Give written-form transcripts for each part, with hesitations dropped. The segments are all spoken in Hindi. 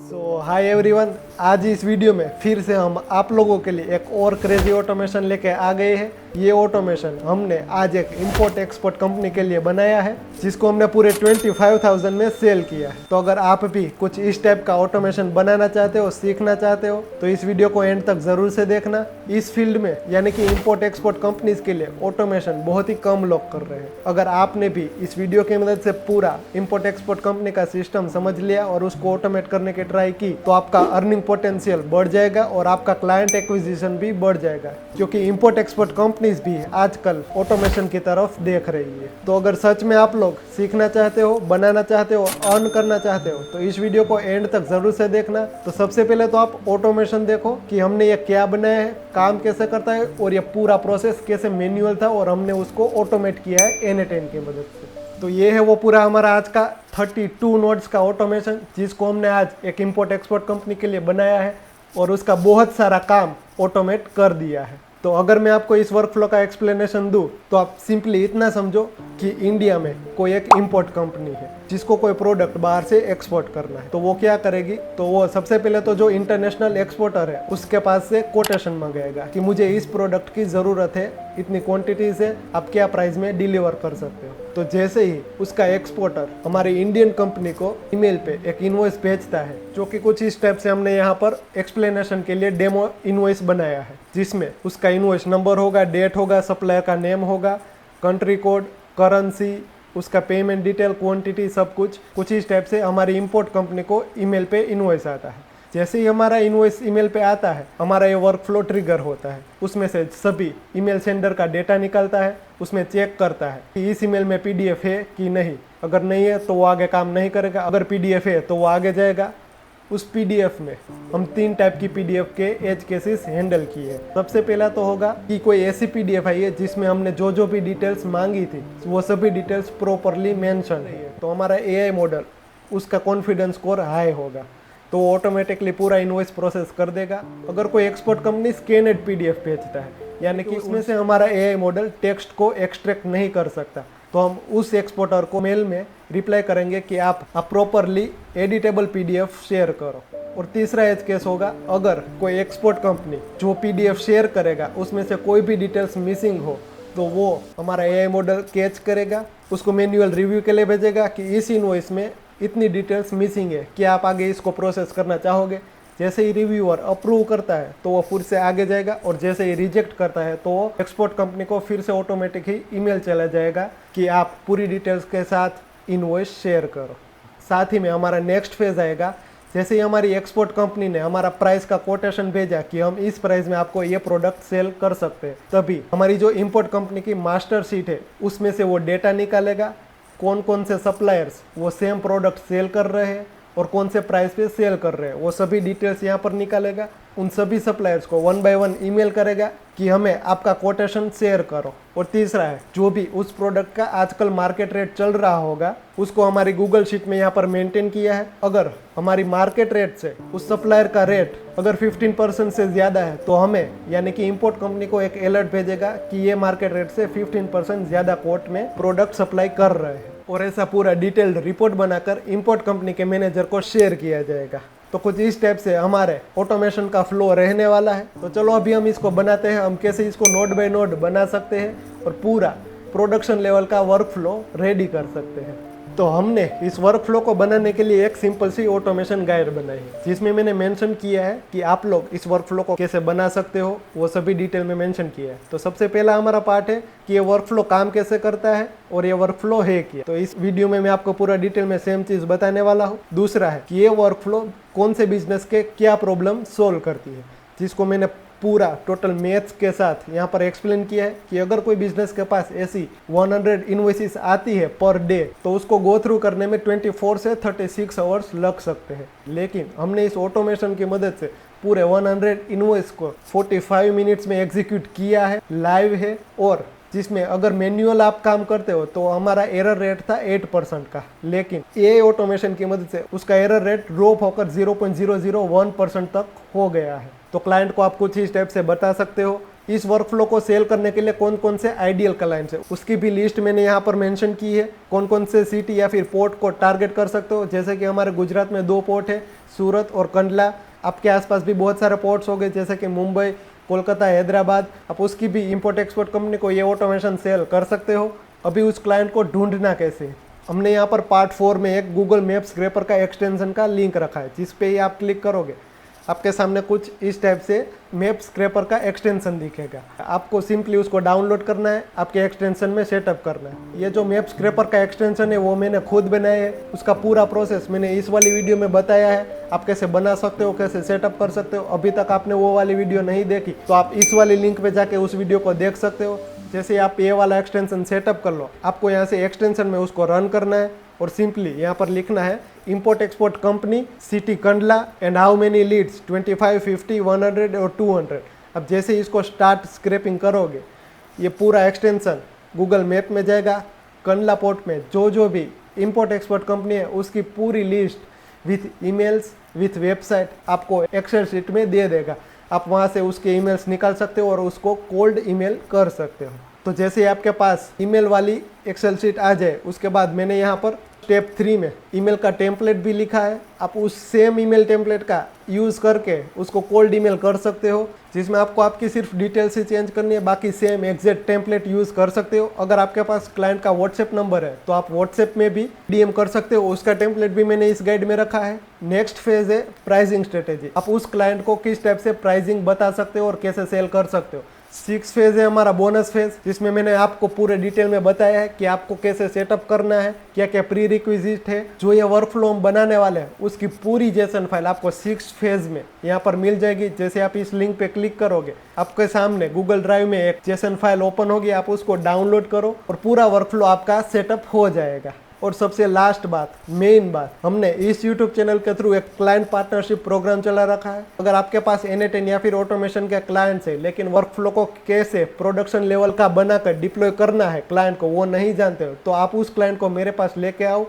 हाय एवरीवन, आज इस वीडियो में फिर से हम आप लोगों के लिए एक और क्रेजी ऑटोमेशन लेके आ गए हैं। ये ऑटोमेशन हमने आज एक इंपोर्ट एक्सपोर्ट कंपनी के लिए बनाया है, जिसको हमने पूरे 25,000 में सेल किया है। तो अगर आप भी कुछ इस टाइप का ऑटोमेशन बनाना चाहते हो, सीखना चाहते हो, तो इस वीडियो को एंड तक जरूर से देखना। इस फील्ड में यानी कि इंपोर्ट एक्सपोर्ट कंपनीज के लिए ऑटोमेशन बहुत ही कम लोग कर रहे हैं। अगर आपने भी इस वीडियो की मदद से पूरा इंपोर्ट एक्सपोर्ट कंपनी का सिस्टम समझ लिया और उसको ऑटोमेट करने की ट्राई की, तो आपका अर्निंग पोटेंशियल बढ़ जाएगा और आपका क्लाइंट एक्विजिशन भी बढ़ जाएगा, क्योंकि इंपोर्ट एक्सपोर्ट कंपनीज भी आजकल ऑटोमेशन की तरफ देख रही है। तो अगर सच में आप लोग सीखना चाहते हो, बनाना चाहते हो, अर्न करना चाहते हो, तो इस वीडियो को एंड तक जरूर से देखना। तो सबसे पहले तो आप ऑटोमेशन देखो कि हमने ये क्या बनाया है, काम कैसे करता है और ये पूरा प्रोसेस कैसे मैन्युअल था और हमने उसको ऑटोमेट किया है N10 की मदद से। तो ये है वो पूरा हमारा आज का 32 नोड्स का ऑटोमेशन, जिसको हमने आज एक इंपोर्ट एक्सपोर्ट कंपनी के लिए बनाया है और उसका बहुत सारा काम ऑटोमेट कर दिया है। तो अगर मैं आपको इस वर्कफ्लो का एक्सप्लेनेशन दूं, तो आप सिंपली इतना समझो कि इंडिया में कोई एक इंपोर्ट कंपनी है जिसको कोई प्रोडक्ट बाहर से एक्सपोर्ट करना है। तो वो क्या करेगी, तो वो सबसे पहले तो जो इंटरनेशनल एक्सपोर्टर है उसके पास से कोटेशन मंगाएगा कि मुझे इस प्रोडक्ट की ज़रूरत है, इतनी क्वांटिटी से आप क्या प्राइस में डिलीवर कर सकते हो। तो जैसे ही उसका एक्सपोर्टर हमारी इंडियन कंपनी को ईमेल पे एक इनवॉइस भेजता है, जो कि कुछ इस टाइप से हमने यहाँ पर एक्सप्लेनेशन के लिए डेमो इनवॉइस बनाया है, जिसमें उसका इनवॉइस नंबर होगा, डेट होगा, सप्लायर का नेम होगा, कंट्री कोड, करेंसी, उसका पेमेंट डिटेल, क्वांटिटी, सब कुछ इस टाइप से हमारी इंपोर्ट कंपनी को ईमेल पे इनवॉइस आता है। जैसे ही हमारा इनवॉइस ईमेल पे आता है, हमारा ये वर्कफ्लो ट्रिगर होता है। उसमें से सभी ईमेल सेंडर का डेटा निकलता है, उसमें चेक करता है कि इस ईमेल में पीडीएफ है कि नहीं। अगर नहीं है तो वो आगे काम नहीं करेगा, अगर पीडीएफ है तो वो आगे जाएगा। उस पीडीएफ में हम 3 टाइप की पीडीएफ के एज केसेस हैंडल किए हैं। सबसे पहला तो होगा कि कोई ऐसी पीडीएफ आई है जिसमें हमने जो भी डिटेल्स मांगी थी वो सभी डिटेल्स प्रॉपरली मेंशन है, तो हमारा एआई मॉडल उसका कॉन्फिडेंस स्कोर हाई होगा, तो वो ऑटोमेटिकली पूरा इनवॉइस प्रोसेस कर देगा। अगर कोई एक्सपोर्ट कंपनी स्कैनेड पीडीएफ भेजता है, यानी कि उसमें से हमारा एआई मॉडल टेक्स्ट को एक्सट्रैक्ट नहीं कर सकता, तो हम उस एक्सपोर्टर को मेल में रिप्लाई करेंगे कि आप प्रॉपरली एडिटेबल पीडीएफ शेयर करो। और तीसरा एज केस होगा, अगर कोई एक्सपोर्ट कंपनी जो पीडीएफ शेयर करेगा उसमें से कोई भी डिटेल्स मिसिंग हो, तो वो हमारा एआई मॉडल कैच करेगा, उसको मैन्युअल रिव्यू के लिए भेजेगा कि इस इनवॉइस में इतनी डिटेल्स मिसिंग है, क्या आप आगे इसको प्रोसेस करना चाहोगे। जैसे ही रिव्यूअर अप्रूव करता है तो वो फिर से आगे जाएगा, और जैसे ही रिजेक्ट करता है तो वो एक्सपोर्ट कंपनी को फिर से ऑटोमेटिक ही ईमेल चला जाएगा कि आप पूरी डिटेल्स के साथ इनवॉइस शेयर करो। साथ ही में हमारा नेक्स्ट फेज आएगा, जैसे ही हमारी एक्सपोर्ट कंपनी ने हमारा प्राइस का कोटेशन भेजा कि हम इस प्राइस में आपको ये प्रोडक्ट सेल कर सकते हैं, तभी हमारी जो इंपोर्ट कंपनी की मास्टर शीट है उसमें से वो डेटा निकालेगा, कौन कौन से सप्लायर्स वो सेम प्रोडक्ट सेल कर रहे हैं और कौन से प्राइस पे सेल कर रहे हैं, वो सभी डिटेल्स यहाँ पर निकालेगा। उन सभी सप्लायर्स को 1 बाय 1 ईमेल करेगा कि हमें आपका कोटेशन शेयर करो। और तीसरा है, जो भी उस प्रोडक्ट का आजकल मार्केट रेट चल रहा होगा उसको हमारी गूगल शीट में यहाँ पर मेंटेन किया है। अगर हमारी मार्केट रेट से उस सप्लायर का रेट अगर 15% से ज़्यादा है, तो हमें यानी कि इंपोर्ट कंपनी को एक अलर्ट भेजेगा कि ये मार्केट रेट से 15% ज़्यादा कोट में प्रोडक्ट सप्लाई कर रहे हैं। और ऐसा पूरा डिटेल्ड रिपोर्ट बनाकर इंपोर्ट कंपनी के मैनेजर को शेयर किया जाएगा। तो कुछ इस टाइप से हमारे ऑटोमेशन का फ्लो रहने वाला है। तो चलो अभी हम इसको बनाते हैं, हम कैसे इसको नोड बाय नोड बना सकते हैं और पूरा प्रोडक्शन लेवल का वर्क फ्लो रेडी कर सकते हैं। तो हमने इस वर्क फ्लो को बनाने के लिए एक सिंपल सी ऑटोमेशन गाइड बनाई है, जिसमें मैंने मेंशन किया है कि आप लोग इस वर्क फ्लो को कैसे बना सकते हो, वो सभी डिटेल में मेंशन किया है। तो सबसे पहला हमारा पार्ट है कि ये वर्क फ्लो काम कैसे करता है और ये वर्क फ्लो है क्या। तो इस वीडियो में मैं आपको पूरा डिटेल में सेम चीज बताने वाला हूँ। दूसरा है कि ये वर्क फ्लो कौन से बिजनेस के क्या प्रॉब्लम सोल्व करती है, जिसको मैंने पूरा टोटल मैथ्स के साथ यहाँ पर एक्सप्लेन किया है कि अगर कोई बिजनेस के पास ऐसी 100 इनवॉइसेस आती है पर डे, तो उसको गो थ्रू करने में 24 से 36 आवर्स लग सकते हैं। लेकिन हमने इस ऑटोमेशन की मदद से पूरे 100 इनवॉइस को 45 मिनट्स में एग्जीक्यूट किया है, लाइव है। और जिसमें अगर मैन्युअल आप काम करते हो तो हमारा एरर रेट था 8% का, लेकिन ये ऑटोमेशन की मदद से उसका एरर रेट ड्रॉप होकर 0.001% तक हो गया है। तो क्लाइंट को आप कुछ ही स्टेप से बता सकते हो इस वर्कफ्लो को सेल करने के लिए कौन कौन से आइडियल क्लाइंट्स है उसकी भी लिस्ट मैंने यहाँ पर मेंशन की है। कौन कौन से सिटी या फिर पोर्ट को टारगेट कर सकते हो, जैसे कि हमारे गुजरात में 2 पोर्ट है, सूरत और कंडला। आपके आसपास भी बहुत सारे पोर्ट्स हो गए जैसे कि मुंबई, कोलकाता, हैदराबाद। आप उसकी भी इंपोर्ट एक्सपोर्ट कंपनी को ये ऑटोमेशन सेल कर सकते हो। अभी उस क्लाइंट को ढूंढना कैसे, हमने यहाँ पर पार्ट 4 में एक गूगल मैप स्क्रैपर का एक्सटेंशन का लिंक रखा है, जिस पे ही आप क्लिक करोगे आपके सामने कुछ इस टाइप से मैप स्क्रैपर का एक्सटेंशन दिखेगा। आपको सिंपली उसको डाउनलोड करना है, आपके एक्सटेंशन में सेटअप करना है। ये जो मैप स्क्रैपर का एक्सटेंशन है वो मैंने खुद बनाया है, उसका पूरा प्रोसेस मैंने इस वाली वीडियो में बताया है। आप कैसे बना सकते हो, कैसे सेटअप कर सकते हो। अभी तक आपने वो वाली वीडियो नहीं देखी तो आप इस वाली लिंक पे जाके उस वीडियो को देख सकते हो। जैसे आप ये वाला एक्सटेंशन सेटअप कर लो, आपको यहाँ से एक्सटेंशन में उसको रन करना है और सिंपली यहाँ पर लिखना है import export company city Kandla and how many leads 25, 50, 100 और 200। अब जैसे ही इसको स्टार्ट स्क्रैपिंग करोगे ये पूरा एक्सटेंशन गूगल मैप में जाएगा। कंडला पोर्ट में जो भी इंपोर्ट एक्सपोर्ट कंपनी है उसकी पूरी list with emails with website आपको एक्सेल शीट में दे देगा। आप वहाँ से उसके ईमेल्स निकाल सकते हो और उसको कोल्ड ईमेल कर सकते हो। तो जैसे ही आपके पास ईमेल वाली एक्सेल शीट आ जाए उसके बाद मैंने यहाँ पर स्टेप 3 में ईमेल का टेम्पलेट भी लिखा है। आप उस सेम ईमेल टेम्पलेट का यूज़ करके उसको कोल्ड ईमेल कर सकते हो, जिसमें आपको आपकी सिर्फ डिटेल्स ही चेंज करनी है, बाकी सेम एग्जैक्ट टेम्पलेट यूज़ कर सकते हो। अगर आपके पास क्लाइंट का व्हाट्सएप नंबर है तो आप व्हाट्सएप में भी डीएम कर सकते हो, उसका टेम्पलेट भी मैंने इस गाइड में रखा है। नेक्स्ट फेज है प्राइसिंग स्ट्रेटेजी। आप उस क्लाइंट को किस टाइप से प्राइसिंग बता सकते हो और कैसे सेल कर सकते हो। 6 फेज है हमारा बोनस फेज, जिसमें मैंने आपको पूरे डिटेल में बताया है कि आपको कैसे सेटअप करना है, क्या क्या प्री रिक्विजिट है। जो ये वर्कफ्लो हम बनाने वाले हैं उसकी पूरी जेसन फाइल आपको 6 फेज में यहाँ पर मिल जाएगी। जैसे आप इस लिंक पे क्लिक करोगे आपके सामने गूगल ड्राइव में एक जेसन फाइल ओपन होगी, आप उसको डाउनलोड करो और पूरा वर्कफ्लो आपका सेटअप हो जाएगा। और सबसे लास्ट बात, मेन बात, हमने इस YouTube चैनल के थ्रू एक क्लाइंट पार्टनरशिप प्रोग्राम चला रखा है। अगर आपके पास N8N या फिर ऑटोमेशन के क्लाइंट्स है लेकिन वर्कफ्लो को कैसे प्रोडक्शन लेवल का बनाकर डिप्लॉय करना है क्लाइंट को वो नहीं जानते हो, तो आप उस क्लाइंट को मेरे पास लेके आओ।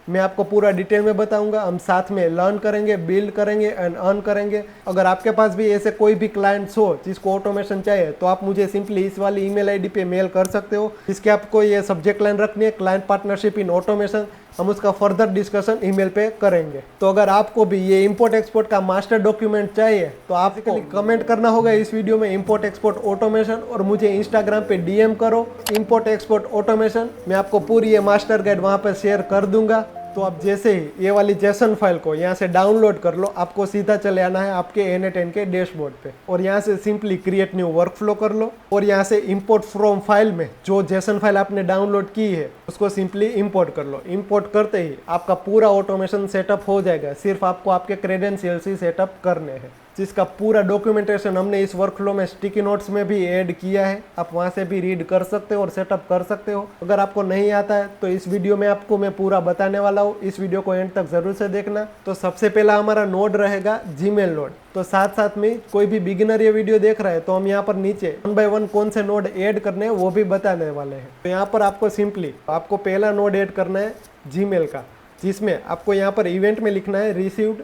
मैं आपको पूरा डिटेल में बताऊंगा, हम साथ में लर्न करेंगे, बिल्ड करेंगे एंड अर्न करेंगे। अगर आपके पास भी ऐसे कोई भी क्लाइंट्स हो जिसको ऑटोमेशन चाहिए तो आप मुझे सिंपली इस वाली ईमेल आईडी पे मेल कर सकते हो, जिसके आपको ये सब्जेक्ट लाइन रखनी है क्लाइंट पार्टनरशिप इन ऑटोमेशन। हम उसका फर्दर डिस्कशन ईमेल पे करेंगे। तो अगर आपको भी ये इंपोर्ट एक्सपोर्ट का मास्टर डॉक्यूमेंट चाहिए तो आपको कमेंट करना होगा इस वीडियो में इंपोर्ट एक्सपोर्ट ऑटोमेशन, और मुझे इंस्टाग्राम पे डीएम करो इंपोर्ट एक्सपोर्ट ऑटोमेशन। मैं आपको पूरी ये मास्टर गाइड वहाँ पे शेयर कर दूंगा। तो आप जैसे ही ये वाली जेसन फाइल को यहाँ से डाउनलोड कर लो, आपको सीधा चले आना है आपके N8N के डैशबोर्ड पे और यहाँ से सिंपली क्रिएट न्यू वर्कफ्लो कर लो और यहाँ से इंपोर्ट फ्रॉम फाइल में जो जेसन फाइल आपने डाउनलोड की है उसको सिंपली इंपोर्ट कर लो। इंपोर्ट करते ही आपका पूरा ऑटोमेशन सेटअप हो जाएगा। सिर्फ आपको आपके क्रेडेंशियल्स ही सेटअप करने हैं, जिसका पूरा डॉक्यूमेंटेशन हमने इस वर्कफ्लो में स्टिकी नोट्स में भी ऐड किया है। आप वहाँ से भी रीड कर सकते हो और सेटअप कर सकते हो। अगर आपको नहीं आता है तो इस वीडियो में आपको मैं पूरा बताने वाला हूँ, इस वीडियो को एंड तक जरूर से देखना। तो सबसे पहला हमारा नोड रहेगा जीमेल नोड। तो साथ साथ में कोई भी बिगिनर ये वीडियो देख रहा है तो हम यहाँ पर नीचे 1 बाय 1 कौन से नोड ऐड करने हैं वो भी बताने वाले हैं। तो यहाँ पर आपको सिंपली आपको पहला नोड ऐड करना है जीमेल का, जिसमें आपको यहाँ पर इवेंट में लिखना है रिसीव्ड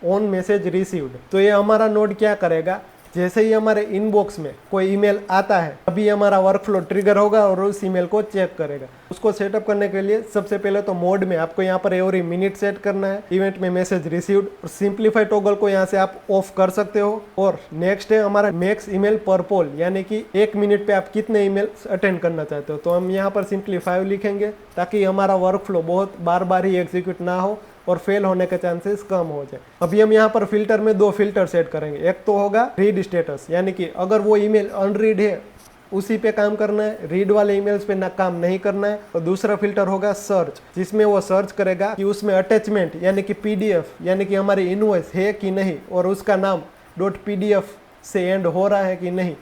ऑन मैसेज रिसीव्ड। तो ये हमारा नोड क्या करेगा, जैसे ही हमारे इनबॉक्स में कोई ईमेल आता है अभी हमारा वर्कफ्लो ट्रिगर होगा और उस ईमेल को चेक करेगा। उसको सेटअप करने के लिए सबसे पहले तो मोड में आपको यहाँ पर एवरी मिनट सेट करना है, इवेंट में मैसेज रिसीव्ड, और सिंप्लीफाई टॉगल को यहाँ से आप ऑफ कर सकते हो। और नेक्स्ट है हमारा मैक्स ईमेल पर पोल, यानी कि 1 मिनट पे आप कितने ईमेल अटेंड करना चाहते हो। तो हम यहाँ पर सिंपली 5 लिखेंगे ताकि हमारा वर्कफ्लो बहुत बार बार ही एग्जीक्यूट ना हो और फेल होने के चांसेस कम हो जाए। अभी हम यहाँ पर फिल्टर में 2 फिल्टर सेट करेंगे। एक तो होगा रीड स्टेटस, यानी कि अगर वो ईमेल अनरीड है उसी पे काम करना है, रीड वाले ईमेल्स पे ना काम नहीं करना है। और दूसरा फिल्टर होगा सर्च, जिसमें वो सर्च करेगा कि उसमें अटैचमेंट यानी कि PDF यानी कि हमारी इनवॉइस है कि नहीं और उसका नाम .pdf से एंड हो रहा है कि नहीं।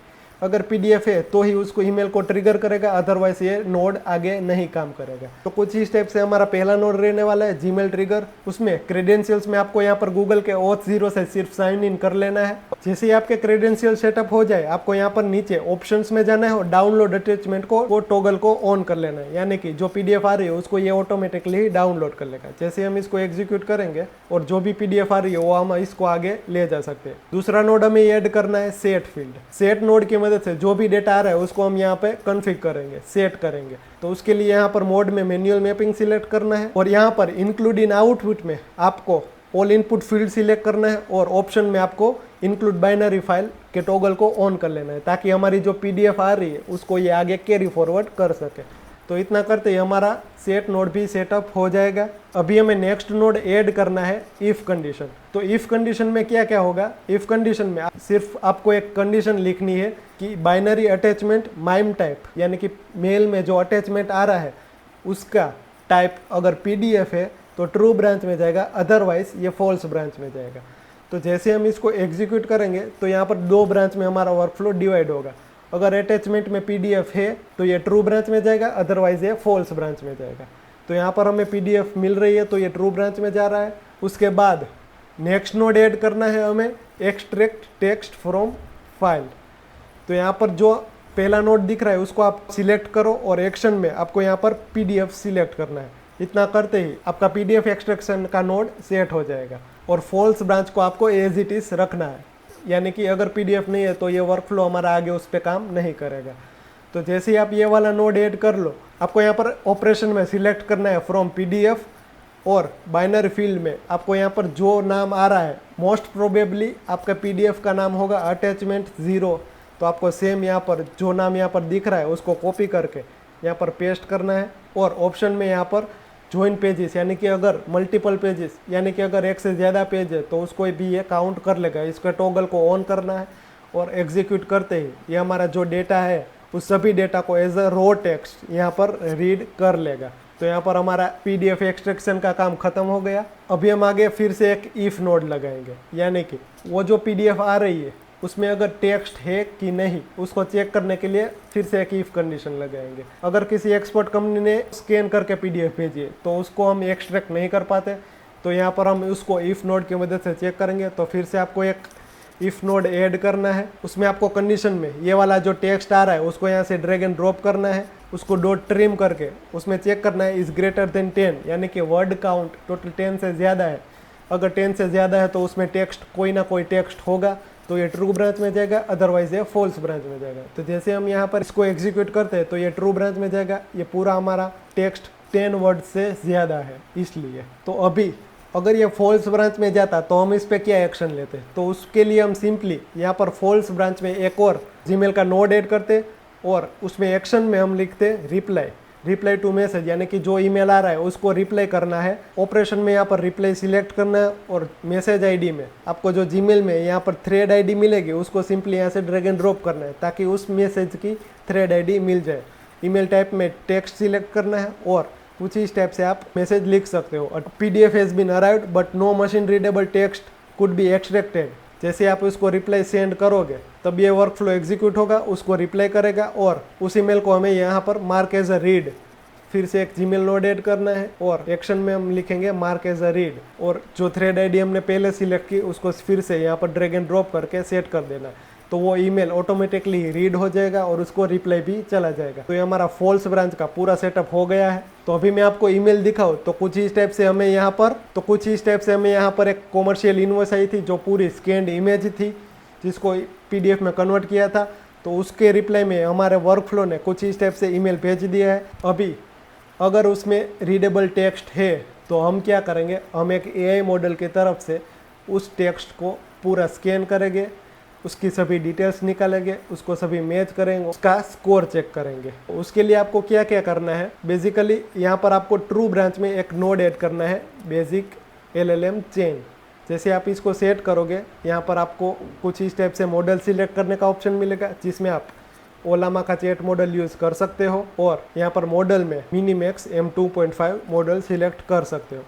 अगर PDF है तो ही उसको ईमेल को ट्रिगर करेगा, अदरवाइज ये नोड आगे नहीं काम करेगा। तो कुछ ही स्टेप से हमारा पहला नोड रहने वाला है जीमेल ट्रिगर। उसमें क्रेडेंशियल्स में आपको यहाँ पर गूगल के OAuth 0 से सिर्फ साइन इन कर लेना है। जैसे ही आपके क्रेडेंशियल सेटअप हो जाए आपको यहाँ पर नीचे ऑप्शंस में जाना है और डाउनलोड अटैचमेंट को टॉगल को ऑन कर लेना है, यानी कि जो PDF आ रही है उसको ये ऑटोमेटिकली ही डाउनलोड कर लेगा। जैसे हम इसको एग्जीक्यूट करेंगे और जो भी PDF आ रही है वो हम इसको आगे ले जा सकते हैं। दूसरा नोड हमें ऐड करना है सेट फील्ड। सेट नोड की मदद से जो भी डेटा आ रहा है उसको हम यहाँ पे कॉन्फ़िग करेंगे, सेट करेंगे। तो उसके लिए यहाँ पर मोड में मैन्युअल मैपिंग सिलेक्ट करना है और यहाँ पर इंक्लूड इन आउटपुट में आपको ऑल इनपुट फील्ड सिलेक्ट करना है और ऑप्शन में आपको इंक्लूड बाइनरी फाइल के टॉगल को ऑन कर लेना है ताकि हमारी जो पीडीएफ आ रही है उसको ये आगे कैरी फॉरवर्ड कर सके। तो इतना करते ही हमारा सेट नोड भी सेटअप हो जाएगा। अभी हमें नेक्स्ट नोड ऐड करना है इफ़ कंडीशन। तो इफ़ कंडीशन में क्या क्या होगा, इफ़ कंडीशन में सिर्फ आपको एक कंडीशन लिखनी है कि बाइनरी अटैचमेंट माइम टाइप, यानी कि मेल में जो अटैचमेंट आ रहा है उसका टाइप अगर पीडीएफ है तो ट्रू ब्रांच में जाएगा, अदरवाइज ये फॉल्स ब्रांच में जाएगा। तो जैसे हम इसको एग्जीक्यूट करेंगे तो यहाँ पर 2 ब्रांच में हमारा वर्कफ्लो डिवाइड होगा। अगर अटैचमेंट में पीडीएफ है तो ये ट्रू ब्रांच में जाएगा, अदरवाइज ये फॉल्स ब्रांच में जाएगा। तो यहाँ पर हमें पीडीएफ मिल रही है तो ये ट्रू ब्रांच में जा रहा है। उसके बाद नेक्स्ट नोड ऐड करना है हमें एक्सट्रैक्ट टेक्स्ट फ्रॉम फाइल। तो यहाँ पर जो पहला नोड दिख रहा है उसको आप सिलेक्ट करो और एक्शन में आपको यहाँ पर पीडीएफ सिलेक्ट करना है। इतना करते ही आपका पीडीएफ एक्सट्रैक्शन का नोड सेट हो जाएगा और फॉल्स ब्रांच को आपको एज इट इज रखना है, यानी कि अगर पीडीएफ नहीं है तो ये वर्कफ्लो हमारा आगे उस पर काम नहीं करेगा। तो जैसे ही आप ये वाला नोड ऐड कर लो, आपको यहाँ पर ऑपरेशन में सिलेक्ट करना है फ्रॉम पीडीएफ और बाइनरी फील्ड में आपको यहाँ पर जो नाम आ रहा है मोस्ट प्रोबेबली आपका पीडीएफ का नाम होगा अटैचमेंट 0। तो आपको सेम यहाँ पर जो नाम यहाँ पर दिख रहा है उसको कॉपी करके यहाँ पर पेस्ट करना है और ऑप्शन में यहाँ पर ज्वाइन पेजेस, यानी कि अगर मल्टीपल पेजेस, यानी कि अगर एक से ज़्यादा पेज है तो उसको भी ये काउंट कर लेगा। इसका टॉगल को ऑन करना है और एग्जीक्यूट करते ही ये हमारा जो डेटा है उस सभी डेटा को एज अ रो टेक्स्ट यहाँ पर रीड कर लेगा। तो यहाँ पर हमारा पीडीएफ एक्सट्रैक्शन का काम खत्म हो गया। अभी हम आगे फिर से एक इफ़ नोड लगाएंगे, यानी कि वो जो पीडीएफ आ रही है उसमें अगर टेक्स्ट है कि नहीं उसको चेक करने के लिए फिर से एक इफ़ कंडीशन लगाएंगे। अगर किसी एक्सपोर्ट कंपनी ने स्कैन करके पीडीएफ भेजी है तो उसको हम एक्सट्रैक्ट नहीं कर पाते, तो यहाँ पर हम उसको इफ़ नोड की मदद से चेक करेंगे। तो फिर से आपको एक इफ़ नोड ऐड करना है। उसमें आपको कंडीशन में ये वाला जो टेक्स्ट आ रहा है उसको यहाँ से ड्रैग एंड ड्रॉप करना है, उसको डॉट ट्रिम करके उसमें चेक करना है इज़ ग्रेटर देन 10, यानी कि वर्ड काउंट टोटल 10 से ज़्यादा है। अगर 10 से ज़्यादा है तो उसमें टेक्स्ट कोई ना कोई टेक्स्ट होगा तो ये ट्रू ब्रांच में जाएगा, अदरवाइज ये फॉल्स ब्रांच में जाएगा। तो जैसे हम यहाँ पर इसको एग्जीक्यूट करते हैं तो ये ट्रू ब्रांच में जाएगा। ये पूरा हमारा टेक्स्ट 10 वर्ड से ज़्यादा है इसलिए। तो अभी अगर ये फॉल्स ब्रांच में जाता तो हम इस पर क्या एक्शन लेते, तो उसके लिए हम सिंपली यहाँ पर फॉल्स ब्रांच में एक और जीमेल का नोड ऐड करते और उसमें एक्शन में हम लिखते रिप्लाई टू मैसेज, यानी कि जो ईमेल आ रहा है उसको रिप्लाई करना है। ऑपरेशन में यहाँ पर रिप्लाई सिलेक्ट करना है और मैसेज आईडी में आपको जो जीमेल में यहाँ पर थ्रेड आईडी मिलेगी उसको सिंपली यहाँ से ड्रैग एंड ड्रॉप करना है ताकि उस मैसेज की थ्रेड आईडी मिल जाए। ईमेल टाइप में टेक्स्ट सिलेक्ट करना है और कुछ इस टाइप से आप मैसेज लिख सकते हो। PDF has been arrived but no machine readable text could be extracted. जैसे आप उसको रिप्लाई सेंड करोगे तब ये वर्कफ्लो एग्जीक्यूट होगा, उसको रिप्लाई करेगा और उस ईमेल को हमें यहाँ पर मार्क एज अ रीड, फिर से एक जीमेल नोड ऐड करना है और एक्शन में हम लिखेंगे मार्क एज अ रीड और जो थ्रेड आईडी हमने पहले सिलेक्ट की उसको फिर से यहाँ पर ड्रैग एंड ड्रॉप करके सेट कर देना है। तो वो ईमेल ऑटोमेटिकली रीड हो जाएगा और उसको रिप्लाई भी चला जाएगा। तो ये हमारा फॉल्स ब्रांच का पूरा सेटअप हो गया है। तो अभी मैं आपको ईमेल दिखाऊँ तो कुछ इस टाइप से हमें यहाँ पर एक कॉमर्शियल इनवॉइस आई थी जो पूरी स्कैन्ड इमेज थी जिसको पीडीएफ में कन्वर्ट किया था। तो उसके रिप्लाई में हमारे वर्कफ्लो ने कुछ इस टाइप से ईमेल भेज दिया है। अभी अगर उसमें रीडेबल टेक्स्ट है तो हम क्या करेंगे, हम एक एआई मॉडल की तरफ से उस टेक्स्ट को पूरा स्कैन करेंगे, उसकी सभी डिटेल्स निकालेंगे, उसको सभी मैच करेंगे, उसका स्कोर चेक करेंगे। उसके लिए आपको क्या क्या करना है, बेसिकली यहाँ पर आपको ट्रू ब्रांच में एक नोड ऐड करना है, बेसिक LLM चेन। जैसे आप इसको सेट करोगे यहाँ पर आपको कुछ इस टाइप से मॉडल सिलेक्ट करने का ऑप्शन मिलेगा जिसमें आप ओलामा का चैट मॉडल यूज़ कर सकते हो और यहाँ पर मॉडल में मिनीमैक्स M2.5 मॉडल सिलेक्ट कर सकते हो।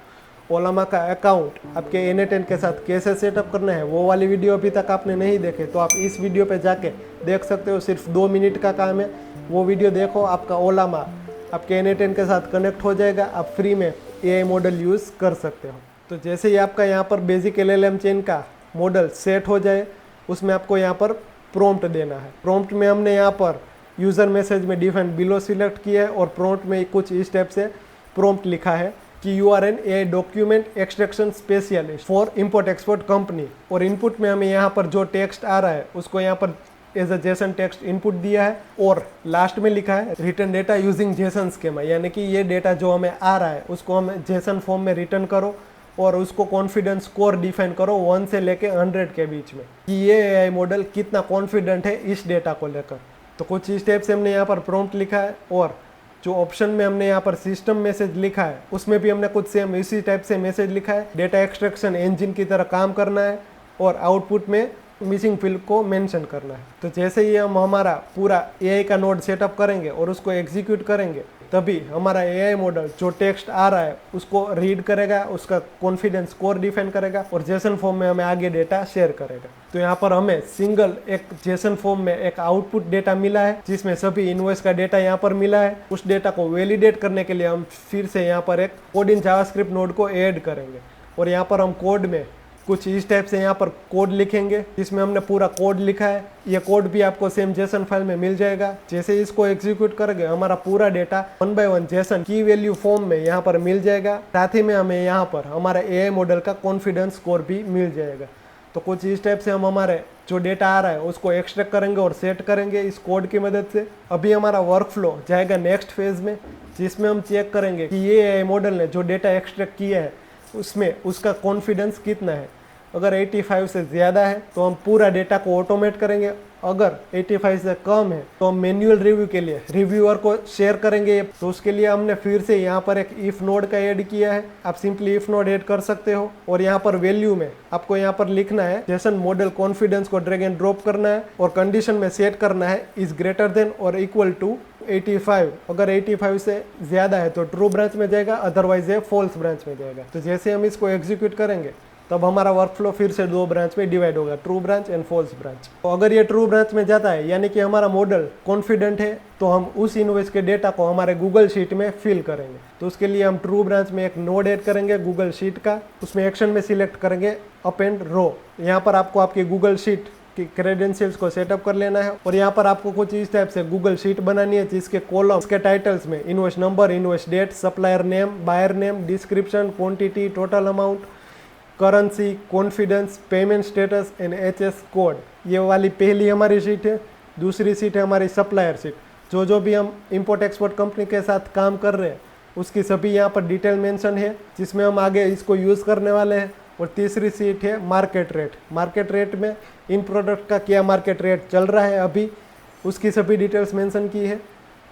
ओलामा का अकाउंट आपके N10 के साथ कैसे सेटअप करना है वो वाली वीडियो अभी तक आपने नहीं देखे तो आप इस वीडियो पे जाके देख सकते हो, सिर्फ 2 मिनट का काम है। वो वीडियो देखो, आपका ओलामा आपके N10 के साथ कनेक्ट हो जाएगा, आप फ्री में AI मॉडल यूज़ कर सकते हो। तो जैसे ही आपका यहाँ पर बेसिक LLM चेन का मॉडल सेट हो जाए उसमें आपको यहाँ पर प्रॉम्प्ट देना है। प्रॉम्प्ट में हमने यहाँ पर यूज़र मैसेज में डिफाइन बिलो सिलेक्ट किया है और प्रॉम्प्ट में कुछ इस टाइप से प्रॉम्प्ट लिखा है कि you are an AI document extraction specialist for import export company. और इनपुट में हमें यहाँ पर जो टेक्स्ट आ रहा है उसको यहाँ पर as a JSON text input दिया है और लास्ट में लिखा है return data using JSON schema, यानी कि ये डेटा जो हमें आ रहा है उसको हमें जेसन फॉर्म में रिटर्न करो और उसको कॉन्फिडेंस स्कोर डिफाइन करो 1 से लेके 100 के बीच में कि ये एआई मॉडल कितना कॉन्फिडेंट है इस डेटा को लेकर। तो कुछ इस टाइप से हमने यहाँ पर प्रॉम्प्ट लिखा है और जो ऑप्शन में हमने यहाँ पर सिस्टम मैसेज लिखा है उसमें भी हमने कुछ सेम इसी टाइप से मैसेज लिखा है। डेटा एक्सट्रैक्शन इंजन की तरह काम करना है और आउटपुट में मिसिंग फील्ड को मेंशन करना है। तो जैसे ही हम हमारा पूरा एआई का नोड सेटअप करेंगे और उसको एग्जीक्यूट करेंगे तभी हमारा एआई मॉडल जो टेक्स्ट आ रहा है उसको रीड करेगा, उसका कॉन्फिडेंस स्कोर डिफाइन करेगा और जेसन फॉर्म में हमें आगे डेटा शेयर करेगा। तो यहाँ पर हमें सिंगल एक जेसन फॉर्म में एक आउटपुट डेटा मिला है जिसमें सभी इनवॉइस का डेटा यहाँ पर मिला है। उस डेटा को वैलिडेट करने के लिए हम फिर से यहाँ पर एक कोड इन जावास्क्रिप्ट नोड को ऐड करेंगे और यहाँ पर हम कोड में कुछ इस टाइप से यहाँ पर कोड लिखेंगे जिसमें हमने पूरा कोड लिखा है। ये कोड भी आपको सेम जेसन फाइल में मिल जाएगा। जैसे इसको एग्जीक्यूट करेंगे हमारा पूरा डेटा 1 बाय 1 जेसन की वैल्यू फॉर्म में यहाँ पर मिल जाएगा। साथ ही में हमें यहाँ पर हमारा एआई मॉडल का कॉन्फिडेंस स्कोर भी मिल जाएगा। तो कुछ इस टाइप से हम हमारे जो डेटा आ रहा है उसको एक्सट्रैक्ट करेंगे और सेट करेंगे इस कोड की मदद से। अभी हमारा वर्क फ्लो जाएगा नेक्स्ट फेज में जिसमें हम चेक करेंगे कि ये एआई मॉडल ने जो डेटा एक्सट्रैक्ट किया है उसमें उसका कॉन्फिडेंस कितना है। अगर 85 से ज़्यादा है तो हम पूरा डेटा को ऑटोमेट करेंगे, अगर 85 से कम है तो हम मैन्युअल रिव्यू के लिए रिव्यूअर को शेयर करेंगे। तो उसके लिए हमने फिर से यहाँ पर एक इफ नोड का ऐड किया है। आप सिंपली इफ नोड ऐड कर सकते हो और यहाँ पर वैल्यू में आपको यहाँ पर लिखना है जेसन मॉडल कॉन्फिडेंस को ड्रैग एंड ड्रॉप करना है और कंडीशन में सेट करना है इज ग्रेटर देन और इक्वल टू 85। अगर 85 से ज़्यादा है तो ट्रू ब्रांच में जाएगा, अदरवाइज ये फॉल्स ब्रांच में जाएगा। तो जैसे हम इसको एग्जीक्यूट करेंगे तब हमारा वर्कफ्लो फिर से 2 ब्रांच में डिवाइड होगा, true branch and false branch. तो अगर ये ट्रू ब्रांच में जाता है यानी कि हमारा मॉडल कॉन्फिडेंट है तो हम उस इनवॉइस के डेटा को हमारे गूगल शीट में फिल करेंगे। तो उसके लिए हम ट्रू ब्रांच में एक नोड ऐड करेंगे गूगल शीट का, उसमें एक्शन में सिलेक्ट करेंगे अपेंड रो। यहाँ पर आपको आपकी गूगल शीट की क्रेडेंशियल्स को सेटअप कर लेना है और यहाँ पर आपको कुछ इस टाइप से गूगल शीट बनानी है जिसके कॉलम्स के टाइटल्स में invoice number, invoice date, supplier name, buyer name, description, quantity, total amount, currency, confidence, payment status and HS code. ये वाली पहली हमारी शीट है। दूसरी शीट है हमारी सप्लायर शीट। जो भी हम इंपोर्ट एक्सपोर्ट कंपनी के साथ काम कर रहे हैं उसकी सभी यहाँ पर डिटेल मेंशन है जिसमें हम आगे इसको यूज़ करने वाले हैं। और तीसरी सीट है मार्केट रेट। मार्केट रेट में इन प्रोडक्ट का क्या मार्केट रेट चल रहा है अभी, उसकी सभी डिटेल्स मेंशन की है।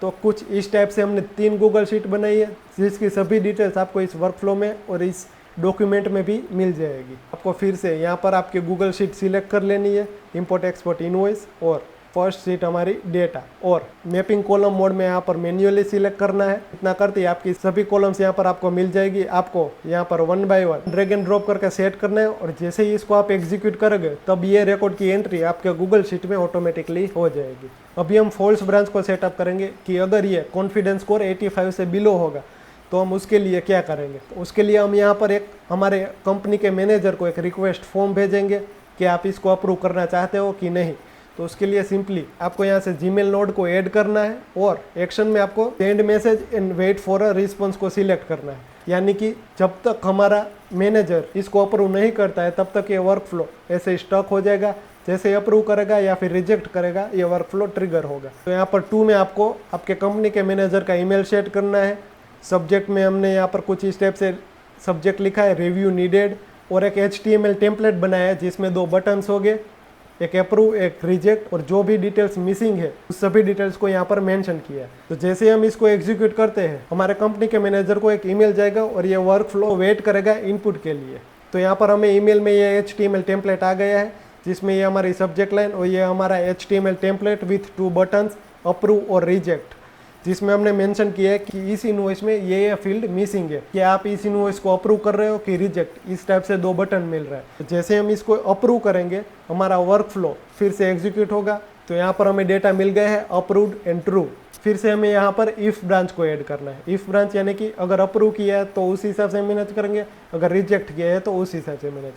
तो कुछ इस टाइप से हमने 3 गूगल शीट बनाई है जिसकी सभी डिटेल्स आपको इस वर्कफ्लो में और इस डॉक्यूमेंट में भी मिल जाएगी। आपको फिर से यहाँ पर आपकी गूगल शीट सिलेक्ट कर लेनी है, इंपोर्ट एक्सपोर्ट इनवॉइस, और फर्स्ट शीट हमारी डेटा, और मैपिंग कॉलम मोड में यहाँ पर मैन्युअली सिलेक्ट करना है। इतना करते ही आपकी सभी कॉलम्स यहाँ पर आपको मिल जाएगी। आपको यहाँ पर 1 बाय 1 ड्रैग एंड ड्रॉप करके सेट करना है और जैसे ही इसको आप एग्जीक्यूट करोगे तब ये रिकॉर्ड की एंट्री आपके गूगल शीट में ऑटोमेटिकली हो जाएगी। अभी हम फॉल्स ब्रांच को सेटअप करेंगे कि अगर ये कॉन्फिडेंस स्कोर 85 से बिलो होगा तो हम उसके लिए क्या करेंगे। तो उसके लिए हम यहाँ पर एक हमारे कंपनी के मैनेजर को एक रिक्वेस्ट फॉर्म भेजेंगे कि आप इसको अप्रूव करना चाहते हो कि नहीं। तो उसके लिए सिंपली आपको यहाँ से जीमेल नोड को ऐड करना है और एक्शन में आपको send message and wait for a response को सिलेक्ट करना है। यानी कि जब तक हमारा मैनेजर इसको अप्रूव नहीं करता है तब तक ये वर्क फ्लो ऐसे स्टक हो जाएगा। जैसे अप्रूव करेगा या फिर रिजेक्ट करेगा ये वर्क फ्लो ट्रिगर होगा। तो यहाँ पर 2 में आपको आपके कंपनी के मैनेजर का ईमेल सेट करना है। सब्जेक्ट में हमने यहाँ पर कुछ स्टेप से सब्जेक्ट लिखा है रिव्यू नीडेड, और एक HTML टेम्पलेट बनाया है जिसमें 2 बटन्स हो गए, एक अप्रूव एक रिजेक्ट, और जो भी डिटेल्स मिसिंग है उस सभी डिटेल्स को यहाँ पर मेंशन किया है। तो जैसे हम इसको एग्जीक्यूट करते हैं हमारे कंपनी के मैनेजर को एक ईमेल जाएगा और ये वर्क फ्लो वेट करेगा इनपुट के लिए। तो यहाँ पर हमें ईमेल में ये HTML टेम्पलेट आ गया है जिसमें ये हमारी सब्जेक्ट लाइन और ये हमारा HTML template with 2 buttons approve और रिजेक्ट, जिसमें हमने मेंशन किया है कि इस इनवॉइस में ये फील्ड मिसिंग है कि आप इस इनवॉइस को अप्रूव कर रहे हो कि रिजेक्ट। इस टाइप से 2 बटन मिल रहा है। तो जैसे हम इसको अप्रूव करेंगे हमारा वर्क फ्लो फिर से एग्जीक्यूट होगा। तो यहाँ पर हमें डेटा मिल गया है अप्रूव्ड एंड ट्रू। फिर से हमें यहाँ पर इफ ब्रांच को ऐड करना है। इफ ब्रांच यानी कि अगर अप्रूव किया है तो उस हिसाब से मैनेज करेंगे, अगर रिजेक्ट किया है तो उस हिसाब से मैनेज।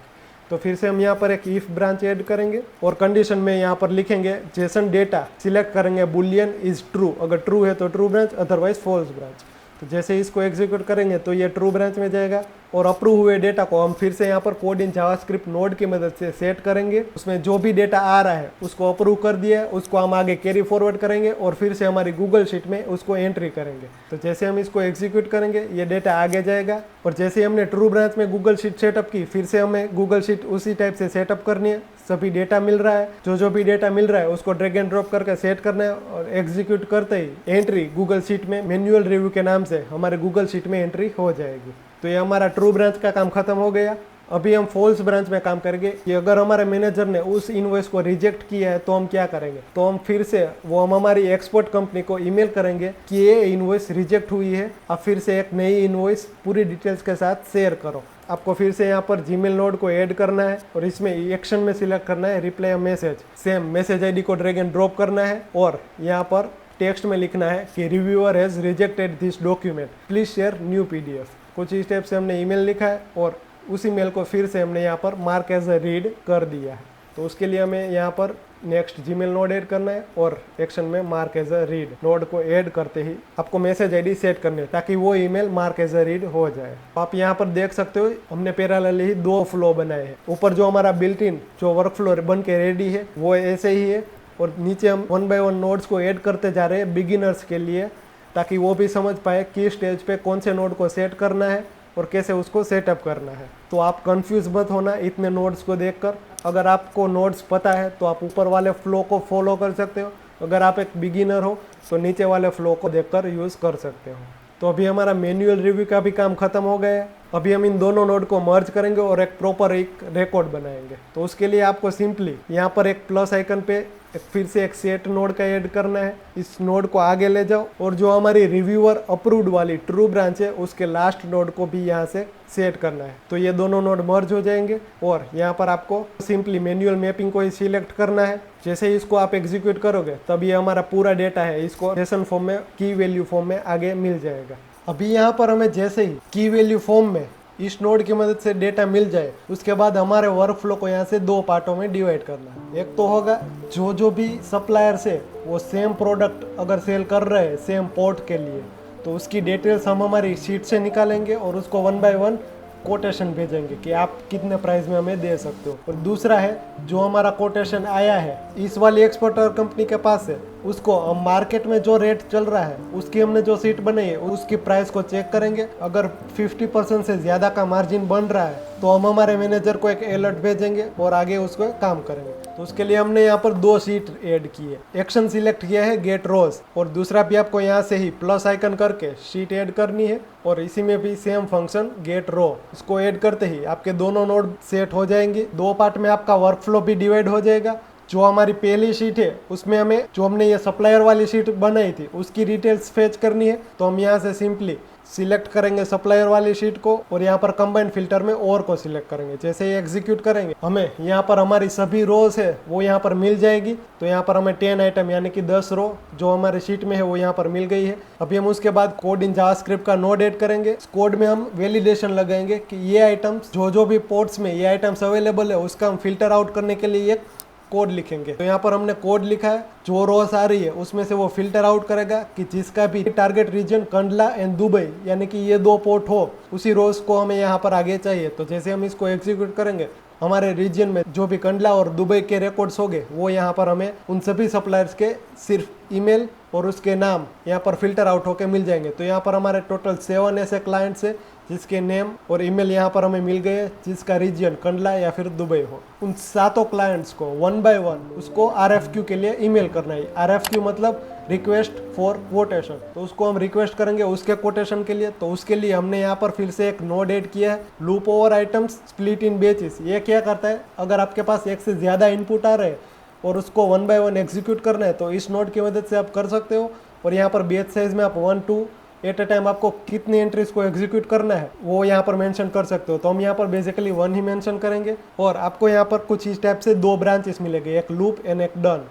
तो फिर से हम यहाँ पर एक इफ ब्रांच ऐड करेंगे और कंडीशन में यहाँ पर लिखेंगे जेसन डेटा सिलेक्ट करेंगे बुलियन इज ट्रू। अगर ट्रू है तो true branch, otherwise false branch. तो जैसे इसको एग्जीक्यूट करेंगे तो ये ट्रू ब्रांच में जाएगा और अप्रूव हुए डेटा को हम फिर से यहाँ पर कोड इन जावास्क्रिप्ट नोड की मदद से सेट करेंगे। उसमें जो भी डेटा आ रहा है उसको अप्रूव कर दिया है, उसको हम आगे कैरी फॉरवर्ड करेंगे और फिर से हमारी गूगल शीट में उसको एंट्री करेंगे। तो जैसे हम इसको एग्जीक्यूट करेंगे ये डेटा आगे जाएगा और जैसे हमने ट्रू ब्रांच में गूगल शीट सेटअप की, फिर से हमें गूगल शीट उसी टाइप से सेटअप करनी है। सभी डेटा मिल रहा है, जो भी डेटा मिल रहा है उसको ड्रैग एंड ड्रॉप करके सेट करना है और एग्जीक्यूट करते ही एंट्री गूगल शीट में मैन्युअल रिव्यू के नाम से हमारे गूगल शीट में एंट्री हो जाएगी। तो ये हमारा ट्रू ब्रांच का काम खत्म हो गया। अभी हम फॉल्स ब्रांच में काम करेंगे कि अगर हमारे मैनेजर ने उस इनवॉइस को रिजेक्ट किया है तो हम क्या करेंगे। तो हम फिर से हम हमारी एक्सपोर्ट कंपनी को ईमेल करेंगे कि ये इनवॉइस रिजेक्ट हुई है, अब फिर से एक नई इनवॉइस पूरी डिटेल्स के साथ शेयर करो। आपको फिर से यहाँ पर जीमेल नोड को ऐड करना है और इसमें एक्शन में सिलेक्ट करना है reply a message. Same message ID को ड्रैग एंड ड्रॉप करना है और यहाँ पर टेक्स्ट में लिखना है कि reviewer has rejected this document, please share new PDF. कुछ इस टाइप से हमने ईमेल लिखा है और उसी मेल को फिर से हमने यहाँ पर मार्क एज अ रीड कर दिया है। तो उसके लिए हमें यहाँ पर नेक्स्ट जीमेल नोड ऐड करना है और एक्शन में mark as a read node को ऐड करते ही आपको मैसेज आईडी सेट करनी है ताकि वो email mark as a read हो जाए। आप यहाँ पर देख सकते हो हमने पैरेलली ही 2 फ्लो बनाए हैं। ऊपर जो हमारा बिल्ट इन जो वर्क फ्लो बन के रेडी है वो ऐसे ही है और नीचे हम 1 बाय 1 नोड्स को ऐड करते जा रहे हैं बिगिनर्स के लिए, ताकि वो भी समझ पाए किस स्टेज पे कौन से नोड को सेट करना है और कैसे उसको सेटअप करना है। तो आप कंफ्यूज मत होना इतने नोड्स को देखकर। अगर आपको नोड्स पता है तो आप ऊपर वाले फ्लो को फॉलो कर सकते हो, अगर आप एक बिगिनर हो तो नीचे वाले फ्लो को देखकर यूज़ कर सकते हो। तो अभी हमारा मैन्युअल रिव्यू का भी काम खत्म हो गया है। अभी हम इन दोनों नोड को मर्ज करेंगे और एक प्रॉपर एक रिकॉर्ड बनाएंगे। तो उसके लिए आपको सिंपली यहाँ पर एक प्लस आइकन पे फिर से एक सेट नोड का ऐड करना है। इस नोड को आगे ले जाओ और जो हमारी रिव्यूअर अप्रूव्ड वाली ट्रू ब्रांच है उसके लास्ट नोड को भी यहाँ से सेट करना है। तो ये दोनों नोड मर्ज हो जाएंगे और यहाँ पर आपको सिंपली मैन्युअल मैपिंग को ही सिलेक्ट करना है। जैसे ही इसको आप एग्जीक्यूट करोगे तब ये हमारा पूरा डेटा है इसको जेसन फॉर्म में की वैल्यू फॉर्म में आगे मिल जाएगा। अभी यहाँ पर हमें जैसे ही की वैल्यू फॉर्म में इस नोड की मदद से डेटा मिल जाए उसके बाद हमारे वर्क फ्लो को यहाँ से 2 पार्टों में डिवाइड करना है। एक तो होगा जो भी सप्लायर से वो सेम प्रोडक्ट अगर सेल कर रहे हैं सेम पोर्ट के लिए तो उसकी डिटेल्स हम हमारी शीट से निकालेंगे और उसको 1 बाय 1 कोटेशन भेजेंगे कि आप कितने प्राइस में हमें दे सकते हो। और दूसरा है जो हमारा कोटेशन आया है इस वाली एक्सपोर्टर कंपनी के पास है उसको हम मार्केट में जो रेट चल रहा है उसकी हमने जो सीट बनाई है उसकी प्राइस को चेक करेंगे। अगर 50% से ज़्यादा का मार्जिन बन रहा है तो हम हमारे मैनेजर को एक अलर्ट भेजेंगे और आगे उसको काम करेंगे। तो उसके लिए हमने यहाँ पर 2 शीट ऐड की है। एक्शन सिलेक्ट किया है गेट रोज और दूसरा भी आपको यहाँ से ही प्लस आइकन करके शीट ऐड करनी है और इसी में भी सेम फंक्शन गेट रो। इसको ऐड करते ही आपके दोनों नोड सेट हो जाएंगे। 2 पार्ट में आपका वर्क फ्लो भी डिवाइड हो जाएगा। जो हमारी पहली शीट है उसमें हमें जो हमने ये सप्लायर वाली शीट बनाई थी उसकी डिटेल्स फेच करनी है। तो हम यहाँ से सिंपली सिलेक्ट करेंगे सप्लायर वाली शीट को और यहाँ पर कंबाइंड फिल्टर में और को सिलेक्ट करेंगे। जैसे ही एग्जीक्यूट करेंगे हमें यहाँ पर हमारी सभी रोज है वो यहाँ पर मिल जाएगी। तो यहाँ पर हमें 10 आइटम यानी कि 10 रो जो हमारे शीट में है वो यहाँ पर मिल गई है। अभी हम उसके बाद कोड इन जावास्क्रिप्ट का नोड ऐड करेंगे। इस कोड में हम वैलिडेशन लगाएंगे कि ये आइटम्स जो भी पोर्ट्स में ये आइटम्स अवेलेबल है उसका हम फिल्टर आउट करने के लिए एक कोड लिखेंगे। तो यहाँ पर हमने कोड लिखा है जो रोज आ रही है उसमें से वो फिल्टर आउट करेगा कि जिसका भी target region Kandla and Dubai यानी कि ये 2 पोर्ट हो उसी रोज को हमें यहाँ पर आगे चाहिए। तो जैसे हम इसको एग्जीक्यूट करेंगे हमारे रीजन में जो भी कंडला और दुबई के रिकॉर्ड्स हो गए वो यहाँ पर हमें उन सभी सप्लायर्स के सिर्फ ईमेल और उसके नाम यहाँ पर फिल्टर आउट होके मिल जाएंगे। तो यहाँ पर हमारे टोटल 7 ऐसे क्लाइंट्स है जिसके नेम और ईमेल यहाँ पर हमें मिल गए जिसका रीजन कंडला या फिर दुबई हो। उन 7 क्लाइंट्स को 1 बाय 1 उसको RFQ के लिए ईमेल करना है। RFQ मतलब रिक्वेस्ट फॉर कोटेशन। तो उसको हम रिक्वेस्ट करेंगे उसके कोटेशन के लिए। तो उसके लिए हमने यहाँ पर फिर से एक नोड ऐड किया है loop over items split in batches. ये क्या करता है अगर आपके पास एक से ज़्यादा इनपुट आ रहे हैं और उसको 1 बाय 1 एग्जीक्यूट करना है तो इस नोड की मदद से आप कर सकते हो। और यहाँ पर बैच साइज में आप 1-2 एट अ टाइम आपको कितनी एंट्रीज को एग्जीक्यूट करना है वो यहाँ पर मेंशन कर सकते हो। तो हम यहाँ पर बेसिकली 1 ही मेंशन करेंगे और आपको यहाँ पर कुछ इस टाइप से 2 ब्रांचेस मिलेंगे, एक लूप एंड एक डन।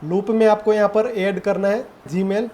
लूप में आपको यहाँ पर ऐड करना है जीमेल